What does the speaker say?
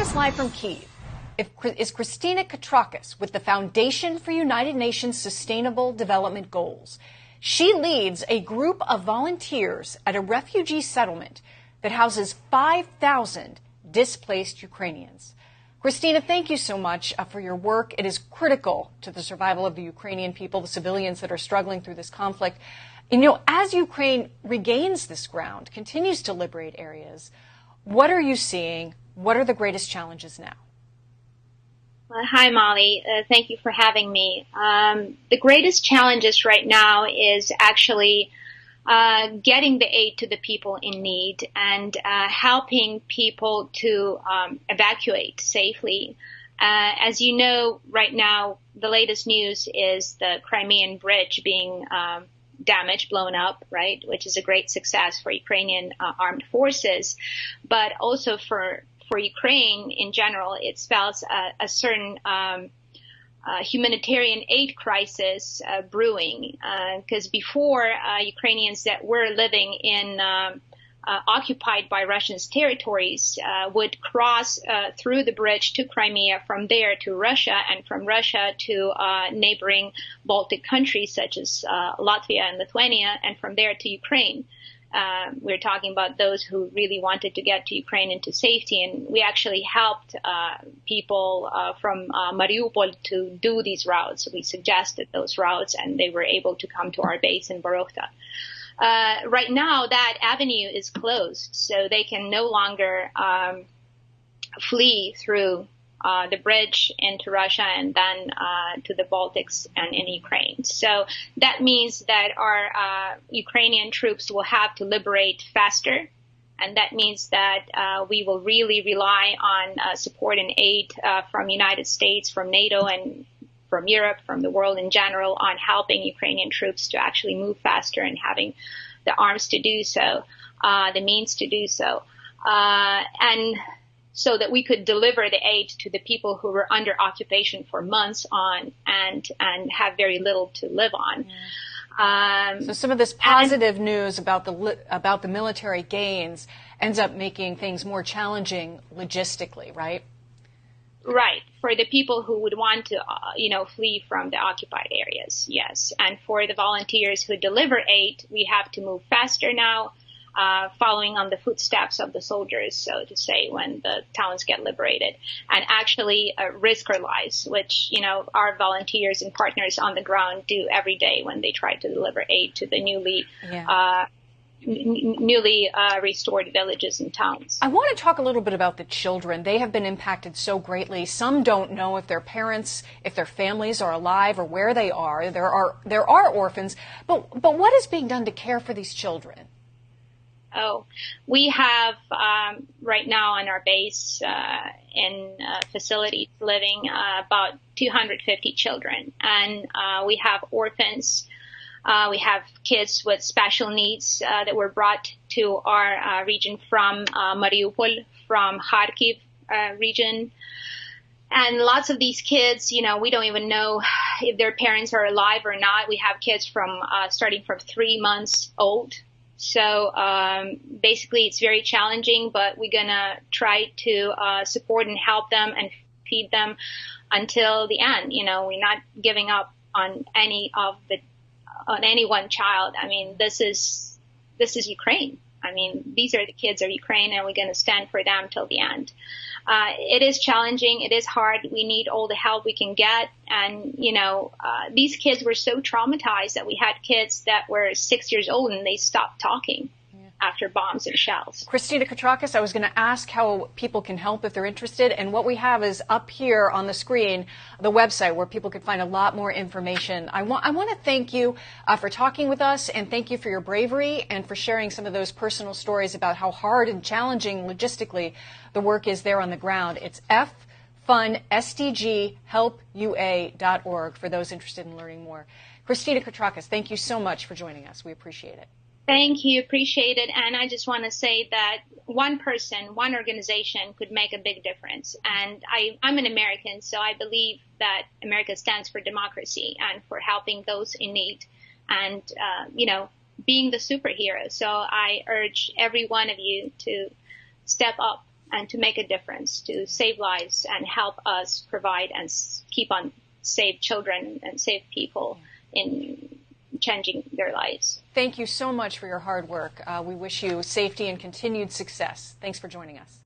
us live from Kyiv is Christina Katrakis with the Foundation for United Nations Sustainable Development Goals. She leads a group of volunteers at a refugee settlement that houses 5,000 displaced Ukrainians. Christina, thank you so much for your work. It is critical to the survival of the Ukrainian people, the civilians that are struggling through this conflict. And, as Ukraine regains this ground, continues to liberate areas, what are you seeing? What are the greatest challenges now? Hi, Molly. Thank you for having me. The greatest challenges right now is actually getting the aid to the people in need and helping people to evacuate safely. As you know, right now, the latest news is the Crimean bridge being damaged, blown up, right, which is a great success for Ukrainian armed forces, but also for Ukraine in general. It spells a certain humanitarian aid crisis brewing, because before Ukrainians that were living in occupied by Russia's territories would cross through the bridge to Crimea, from there to Russia, and from Russia to neighboring Baltic countries such as Latvia and Lithuania, and from there to Ukraine. We're talking about those who really wanted to get to Ukraine into safety, and we actually helped people from Mariupol to do these routes. We suggested those routes, and they were able to come to our base in Borovka. Right now, that avenue is closed, so they can no longer flee through the bridge into Russia and then to the Baltics and in Ukraine. So that means that our Ukrainian troops will have to liberate faster, and that means that we will really rely on support and aid from United States, from NATO, and from Europe, from the world in general, on helping Ukrainian troops to actually move faster and having the arms to do so, the means to do so. And so that we could deliver the aid to the people who were under occupation for months on and have very little to live on. So some of this positive news about the military gains ends up making things more challenging logistically, right? Right. For the people who would want to, flee from the occupied areas, yes. And for the volunteers who deliver aid, we have to move faster now, following on the footsteps of the soldiers, so to say, when the towns get liberated, and actually risk our lives, which, our volunteers and partners on the ground do every day when they try to deliver aid to the newly restored villages and towns. I want to talk a little bit about the children. They have been impacted so greatly. Some don't know if their parents, if their families are alive or where they are. There are orphans, but what is being done to care for these children? Oh, we have right now on our base in facilities living about 250 children, and we have orphans. We have kids with special needs that were brought to our region from Mariupol, from Kharkiv region. And lots of these kids, we don't even know if their parents are alive or not. We have kids from starting from 3 months old. So basically it's very challenging, but we're going to try to support and help them and feed them until the end. We're not giving up on any one child. I mean, this is Ukraine. I mean, these are the kids of Ukraine, and we're going to stand for them till the end. It is challenging. It is hard. We need all the help we can get. And, these kids were so traumatized that we had kids that were 6 years old and they stopped talking after bombs and shells. Christina Katrakis, I was going to ask how people can help if they're interested, and what we have is up here on the screen, the website where people can find a lot more information. I want to thank you for talking with us, and thank you for your bravery and for sharing some of those personal stories about how hard and challenging logistically the work is there on the ground. It's SDG-Help.org for those interested in learning more. Christina Katrakis, thank you so much for joining us. We appreciate it. Thank you. Appreciate it. And I just want to say that one person, one organization could make a big difference. And I'm an American, so I believe that America stands for democracy and for helping those in need and, being the superhero. So I urge every one of you to step up and to make a difference, to save lives and help us provide and keep on save children and save people in changing their lives. Thank you so much for your hard work. We wish you safety and continued success. Thanks for joining us.